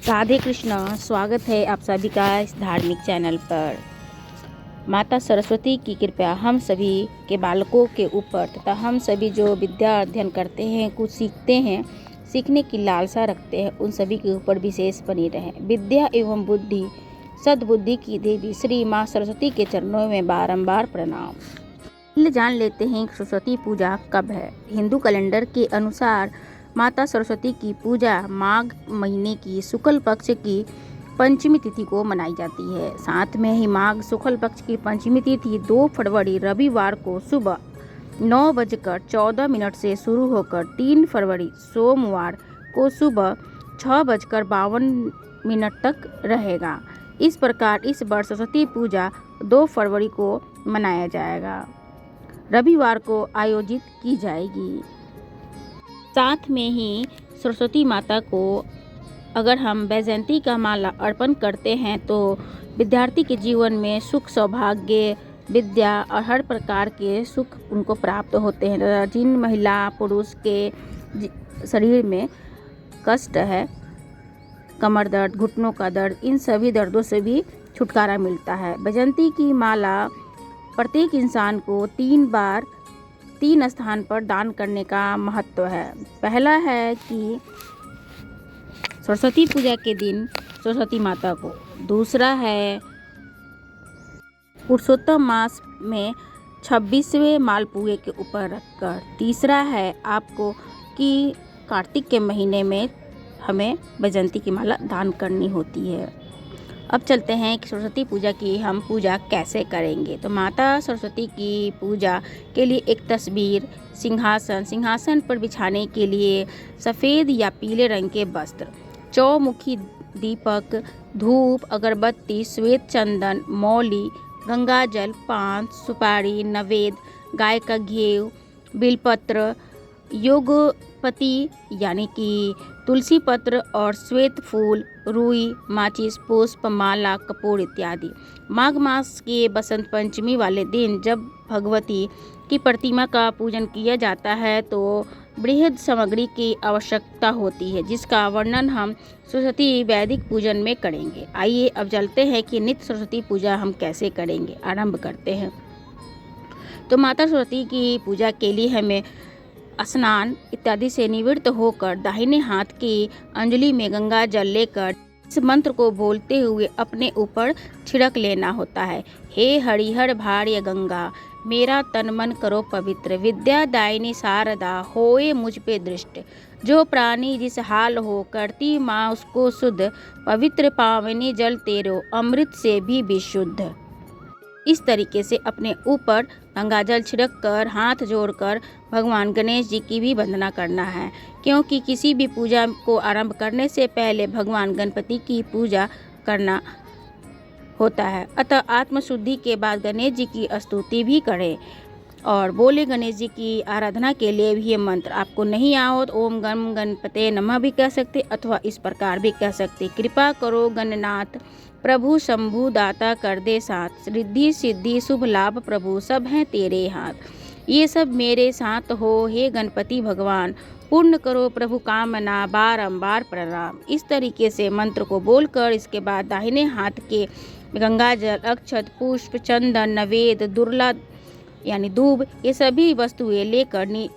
राधे कृष्णा। स्वागत है आप सभी का इस धार्मिक चैनल पर। माता सरस्वती की कृपा हम सभी के बालकों के ऊपर तथा हम सभी जो विद्या अध्ययन करते हैं, कुछ सीखते हैं, सीखने की लालसा रखते हैं, उन सभी के ऊपर विशेष बनी रहे। विद्या एवं बुद्धि सद्बुद्धि की देवी श्री माँ सरस्वती के चरणों में बारंबार प्रणाम। जान लेते हैं सरस्वती पूजा कब है। हिंदू कैलेंडर के अनुसार माता सरस्वती की पूजा माघ महीने की शुक्ल पक्ष की पंचमी तिथि को मनाई जाती है। साथ में ही माघ शुक्ल पक्ष की पंचमी तिथि 2 फरवरी रविवार को सुबह 9:14 से शुरू होकर 3 फरवरी सोमवार को सुबह 6:52 तक रहेगा। इस प्रकार इस वर्ष सरस्वती पूजा 2 फरवरी को मनाया जाएगा, रविवार को आयोजित की जाएगी। साथ में ही सरस्वती माता को अगर हम वैजयंती का माला अर्पण करते हैं तो विद्यार्थी के जीवन में सुख, सौभाग्य, विद्या और हर प्रकार के सुख उनको प्राप्त होते हैं। जिन महिला पुरुष के शरीर में कष्ट है, कमर दर्द, घुटनों का दर्द, इन सभी दर्दों से भी छुटकारा मिलता है। वैजयंती की माला प्रत्येक इंसान को 3 बार 3 स्थान पर दान करने का महत्व है। पहला है कि सरस्वती पूजा के दिन सरस्वती माता को, दूसरा है पुरुषोत्तम मास में 26वें मालपुए के ऊपर रखकर, तीसरा है आपको कि कार्तिक के महीने में हमें वैजयंती की माला दान करनी होती है। अब चलते हैं कि सरस्वती पूजा की हम पूजा कैसे करेंगे। तो माता सरस्वती की पूजा के लिए एक तस्वीर, सिंहासन पर बिछाने के लिए सफ़ेद या पीले रंग के वस्त्र, चौमुखी दीपक, धूप, अगरबत्ती, श्वेत चंदन, मौली, गंगाजल, पान, सुपारी, नवेद, गाय का घी, बिलपत्र, योगपति यानी कि तुलसी पत्र और श्वेत फूल, रुई, माचिस, पुष्प, माला, कपूर इत्यादि। माघ मास के बसंत पंचमी वाले दिन जब भगवती की प्रतिमा का पूजन किया जाता है तो बृहद सामग्री की आवश्यकता होती है, जिसका वर्णन हम सरस्वती वैदिक पूजन में करेंगे। आइए अब चलते हैं कि नित्य सरस्वती पूजा हम कैसे करेंगे। आरंभ करते हैं। तो माता सरस्वती की पूजा के लिए हमें स्नान इत्यादि से निवृत्त होकर दाहिने हाथ की अंजलि में गंगा जल लेकर इस मंत्र को बोलते हुए अपने ऊपर छिड़क लेना होता है। हे हरिहर भार्य गंगा, मेरा तन मन करो पवित्र, विद्या दायिनी शारदा होए मुझ पे दृष्ट, जो प्राणी जिस हाल हो करती माँ उसको शुद्ध, पवित्र पावनी जल तेरो अमृत से भी विशुद्ध। इस तरीके से अपने ऊपर गंगाजल छिड़क कर हाथ जोड़कर भगवान गणेश जी की भी वंदना करना है, क्योंकि किसी भी पूजा को आरंभ करने से पहले भगवान गणपति की पूजा करना होता है। अतः आत्मशुद्धि के बाद गणेश जी की स्तुति भी करें और बोले गणेश जी की आराधना के लिए भी ये मंत्र आपको नहीं आओ तो ओम गम गणपते नमः भी कह सकते, अथवा इस प्रकार भी कह सकते, कृपा करो गणनाथ प्रभु शंभु दाता कर दे साथ, रिद्धि सिद्धि शुभ लाभ प्रभु सब हैं तेरे हाथ, ये सब मेरे साथ हो हे गणपति भगवान, पूर्ण करो प्रभु कामना बारंबार प्रणाम। इस तरीके से मंत्र को बोलकर इसके बाद दाहिने हाथ के गंगाजल, अक्षत, पुष्प, चंदन, नवेद, दुर्ला यानी दूब, ये सभी वस्तुएं लेकर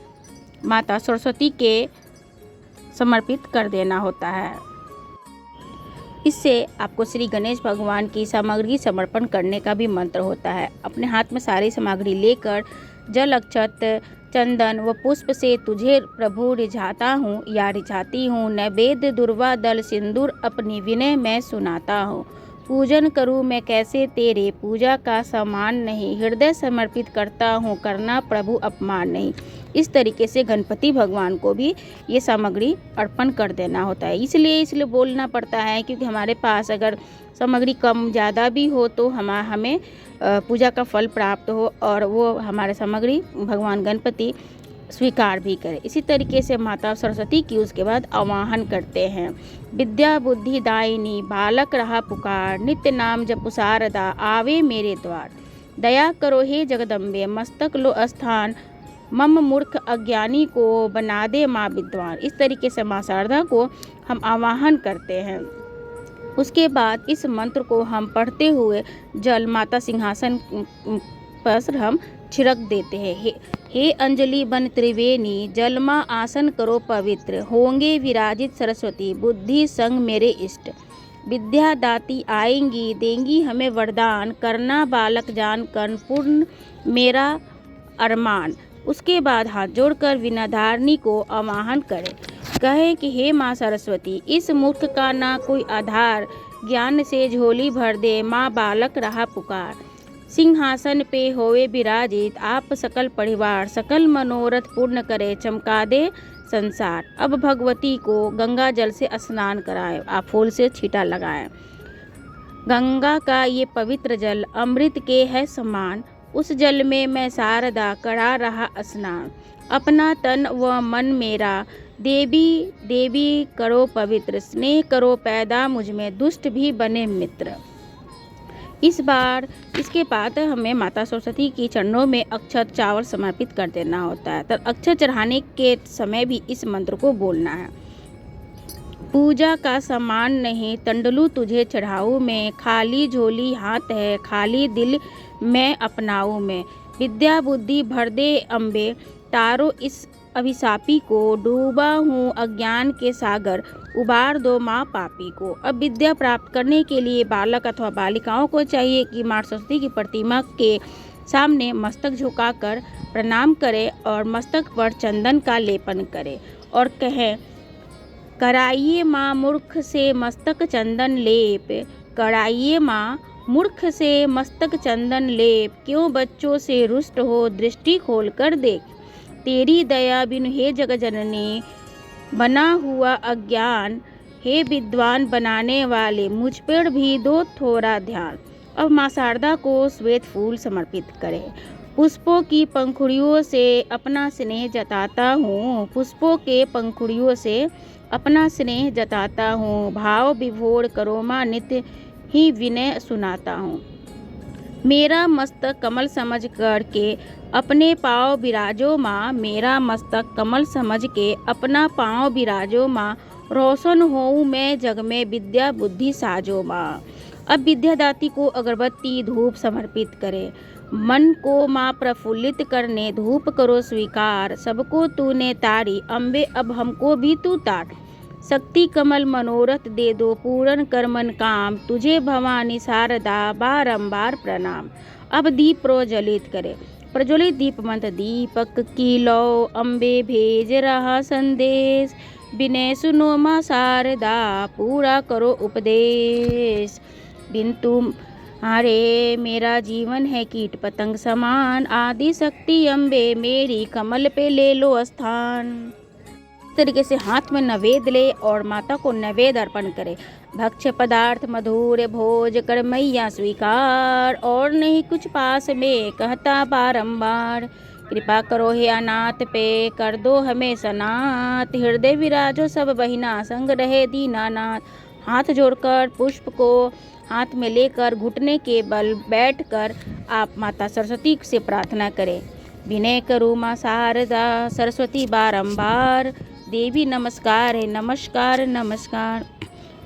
माता सरस्वती के समर्पित कर देना होता है। इससे आपको श्री गणेश भगवान की सामग्री समर्पण करने का भी मंत्र होता है। अपने हाथ में सारी सामग्री लेकर जल, अक्षत, चंदन व पुष्प से तुझे प्रभु रिझाता हूँ या रिझाती हूँ, नैवेद्य दुर्वा दल सिंदूर अपनी विनय मैं सुनाता हूँ, पूजन करूँ मैं कैसे तेरे पूजा का समान नहीं, हृदय समर्पित करता हूँ करना प्रभु अपमान नहीं। इस तरीके से गणपति भगवान को भी ये सामग्री अर्पण कर देना होता है। इसलिए बोलना पड़ता है क्योंकि हमारे पास अगर सामग्री कम ज़्यादा भी हो तो हमें पूजा का फल प्राप्त हो और वो हमारे सामग्री भगवान गणपति स्वीकार भी करें। इसी तरीके से माता सरस्वती की उसके बाद आवाहन करते हैं। विद्या बुद्धि दायिनी बालक रहा पुकार, नित्य नाम जपु शारदा आवे मेरे द्वार, दया करो हे जगदम्बे मस्तक लो स्थान, मम मूर्ख अज्ञानी को बना दे माँ विद्वान। इस तरीके से माँ शारदा को हम आवाहन करते हैं। उसके बाद इस मंत्र को हम पढ़ते हुए जल माता सिंहासन पर हम छिड़क देते हैं। हे अंजलि बन त्रिवेणी, जलमा आसन करो पवित्र, होंगे विराजित सरस्वती, बुद्धि संग मेरे इष्ट। विद्या दाती आएंगी, देंगी हमें वरदान, करना बालक जान कर पूर्ण मेरा अरमान। उसके बाद हाथ जोड़कर विनाधारणी को आवाहन करें, कहे कि हे माँ सरस्वती, इस मूर्ख का ना कोई आधार, ज्ञान से झोली भर दे माँ, बालक रहा पुकार। सिंहासन पे होवे विराजित, आप सकल परिवार, सकल मनोरथ पूर्ण करे, चमका दे संसार। अब भगवती को गंगा जल से स्नान कराएं, आप फूल से छींटा लगाएं। गंगा का ये पवित्र जल अमृत के है समान, उस जल में मैं शारदा करा रहा स्नान। अपना तन व मन मेरा देवी देवी करो पवित्र, स्नेह करो पैदा मुझ में, दुष्ट भी बने मित्र। इस बार इसके बाद हमें माता सरस्वती की चरणों में अक्षत चावल समर्पित कर देना होता है। तो अक्षत चढ़ाने के समय भी इस मंत्र को बोलना है। पूजा का सामान नहीं तंडलू तुझे चढ़ाऊँ मैं, खाली झोली हाथ है खाली दिल मैं अपनाऊँ मैं। विद्या बुद्धि भर दे अम्बे, तारो इस अभिशापी को, डूबा हूँ अज्ञान के सागर, उबार दो माँ पापी को। अब विद्या प्राप्त करने के लिए बालक अथवा बालिकाओं को चाहिए कि माँ सरस्वती की प्रतिमा के सामने मस्तक झुकाकर प्रणाम करें और मस्तक पर चंदन का लेपन करें और कहें, कराइए माँ मूर्ख से मस्तक चंदन लेप, कराइए माँ मूर्ख से मस्तक चंदन लेप, क्यों बच्चों से रुष्ट हो दृष्टि खोल कर देख। तेरी दया बिनु हे जग जननी बना हुआ अज्ञान, हे विद्वान बनाने वाले मुझ पर भी दो थोड़ा ध्यान। अब माँ शारदा को श्वेत फूल समर्पित करें। पुष्पों की पंखुड़ियों से अपना स्नेह जताता हूँ, पुष्पों के पंखुड़ियों से अपना स्नेह जताता हूँ, भाव विभोर करो माँ नित्य ही विनय सुनाता हूँ। मेरा मस्तक कमल समझ कर के अपने पाँव बिराजो माँ, मेरा मस्तक कमल समझ के अपना पाँव बिराजो माँ, रोशन होऊं मैं जग में विद्या बुद्धि साजो माँ। अब विद्यादाती को अगरबत्ती धूप समर्पित करें। मन को माँ प्रफुल्लित करने धूप करो स्वीकार, सबको तूने तारी अम्बे अब हमको भी तू तार। शक्ति कमल मनोरथ दे दो पूर्ण कर मन काम, तुझे भवानी शारदा बारंबार प्रणाम। अब दीप प्रज्वलित करें। प्रज्वलित दीप मंत्र, दीपक की लो अम्बे भेज रहा संदेश, विनय सुनो माँ शारदा पूरा करो उपदेश। बिन तुम हारे मेरा जीवन है कीट पतंग समान, आदि शक्ति अम्बे मेरी कमल पे ले लो स्थान। इस तरीके से हाथ में नवेद ले और माता को नवेद अर्पण करे। भक्ष्य पदार्थ मधुर भोज कर मैया स्वीकार, और नहीं कुछ पास में कहता बारंबार। कृपा करो हे अनाथ पे कर दो हमें सनाथ, हृदय विराजो सब बहिना संग रहे दीनानाथ। हाथ जोड़कर पुष्प को हाथ में लेकर घुटने के बल बैठकर आप माता सरस्वती से प्रार्थना करें। विनय करूँ माँ शारदा सरस्वती बारंबार, देवी नमस्कार है नमस्कार नमस्कार।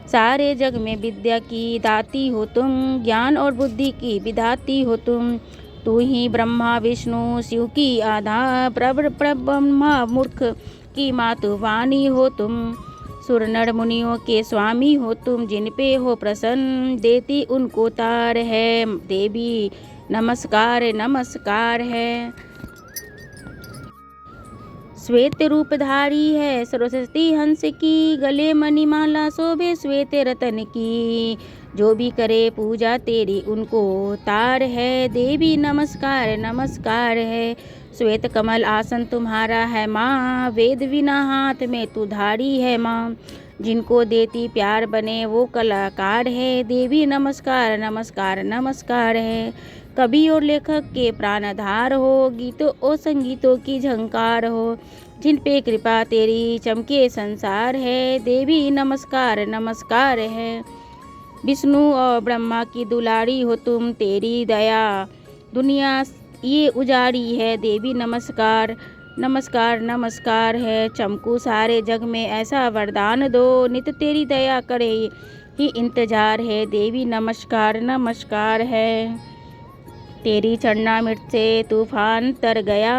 सारे जग में विद्या की दाती हो तुम, ज्ञान और बुद्धि की विधाती हो तुम। तू ही ब्रह्मा विष्णु शिव की आधार, ब्रह्मा मूर्ख की मातु वाणी हो तुम। सुर नर मुनियों के स्वामी हो तुम, जिन पे हो प्रसन्न देती उनको तार है। देवी नमस्कार नमस्कार है। श्वेत रूपधारी है सरस्वती हंस की, गले मणिमाला शोभे श्वेत रतन की। जो भी करे पूजा तेरी उनको तार है। देवी नमस्कार नमस्कार है। श्वेत कमल आसन तुम्हारा है माँ, वेद विना हाथ में तू धारी है माँ। जिनको देती प्यार बने वो कलाकार है। देवी नमस्कार नमस्कार नमस्कार है। कवि और लेखक के प्राणधार हो, गीतों और संगीतों की झंकार हो। जिन पे कृपा तेरी चमके संसार है। देवी नमस्कार नमस्कार है। विष्णु और ब्रह्मा की दुलारी हो तुम, तेरी दया दुनिया ये उजाड़ी है। देवी नमस्कार नमस्कार नमस्कार है। चमकू सारे जग में ऐसा वरदान दो, नित तेरी दया करे की इंतजार है देवी, नमस्कार नमस्कार है। तेरी चरणामृत से तूफान तर गया,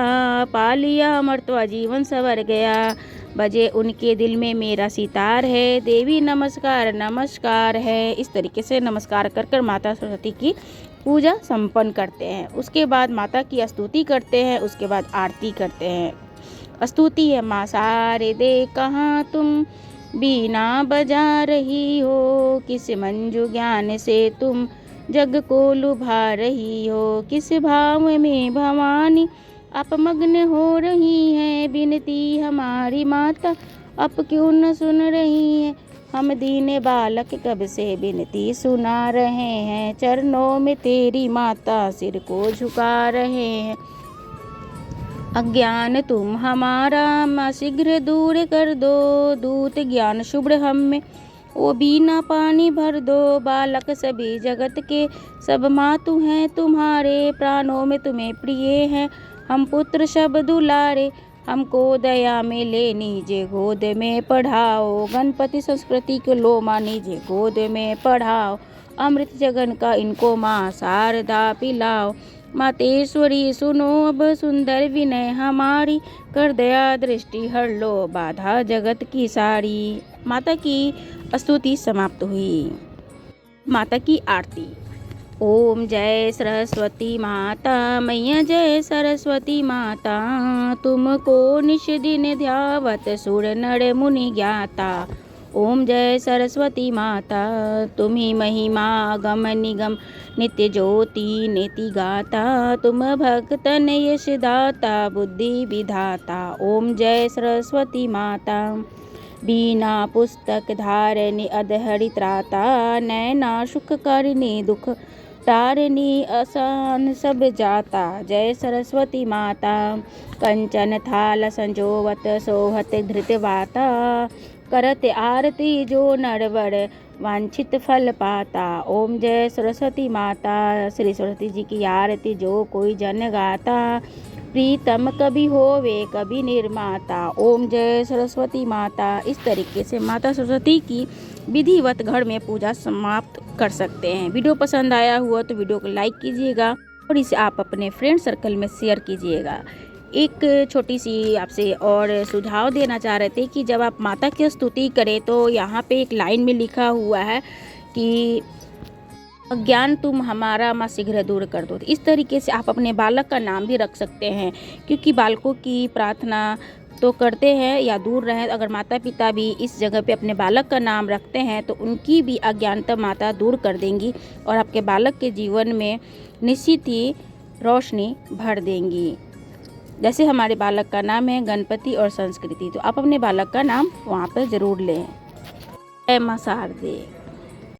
पा लिया अमरत्व जीवन संवर गया। बजे उनके दिल में मेरा सितार है, देवी नमस्कार नमस्कार है। इस तरीके से नमस्कार कर कर माता सरस्वती की पूजा संपन्न करते हैं। उसके बाद माता की स्तुति करते हैं, उसके बाद आरती करते हैं। स्तुति है, माँ शारदे कहाँ तुम बीना बजा रही हो, किस मंजू ज्ञान से तुम जग को लुभा रही हो। किस भाव में भवानी आप मग्न हो रही हैं, बिनती हमारी माता आप क्यों न सुन रही हैं। हम दीन बालक कब से बिनती सुना रहे हैं, चरणों में तेरी माता सिर को झुका रहे हैं। अज्ञान तुम हमारा माँ शीघ्र दूर कर दो, दूत ज्ञान शुभ्र हम में वो बीना पानी भर दो। बालक सभी जगत के सब मातु हैं तुम्हारे, प्राणों में तुम्हें प्रिय हैं हम पुत्र सब दुलारे। हमको दया में ले नीजे गोद में पढ़ाओ, गणपति संस्कृति को लो माँ नीजे गोद में पढ़ाओ। अमृत जगन का इनको माँ शारदा पिलाओ। मातेश्वरी सुनो अब सुंदर विनय हमारी, कर दया दृष्टि हर लो बाधा जगत की सारी। माता की स्तुति समाप्त हुई। माता की आरती। ओम जय सरस्वती माता, मैया जय सरस्वती माता, तुमको निश दिन ध्यावत सुर नर मुनि ज्ञाता। ओम जय सरस्वती माता, तुम्ही महिमा गम निगम नित्य ज्योति नेति गाता, तुम भक्तन यश दाता बुद्धि विधाता। ओम जय सरस्वती माता, बीना पुस्तक धारिणी अधहरि त्राता, नैना सुख करिणी दुख तारिणी आसान सब जाता। जय सरस्वती माता, कंचन थाल संजोवत सोहत धृतवाता, करत आरती जो नरवर वांछित फल पाता। ओम जय सरस्वती माता, श्री सरस्वती जी की आरती जो कोई जन गाता, प्रीतम कभी होवे कभी निर्माता। ओम जय सरस्वती माता। इस तरीके से माता सरस्वती की विधिवत घर में पूजा समाप्त कर सकते हैं। वीडियो पसंद आया हुआ तो वीडियो को लाइक कीजिएगा और इसे आप अपने फ्रेंड सर्कल में शेयर कीजिएगा। एक छोटी सी आपसे और सुझाव देना चाह रहे थे कि जब आप माता की स्तुति करें तो यहाँ पे एक लाइन में लिखा हुआ है कि अज्ञान तुम हमारा माँ शीघ्र दूर कर दो। इस तरीके से आप अपने बालक का नाम भी रख सकते हैं, क्योंकि बालकों की प्रार्थना तो करते हैं या दूर रहे। अगर माता पिता भी इस जगह पे अपने बालक का नाम रखते हैं तो उनकी भी अज्ञानता माता दूर कर देंगी और आपके बालक के जीवन में निश्चित ही रोशनी भर देंगी। जैसे हमारे बालक का नाम है गणपति और संस्कृति, तो आप अपने बालक का नाम वहाँ पर ज़रूर लें। जय मां शारदे।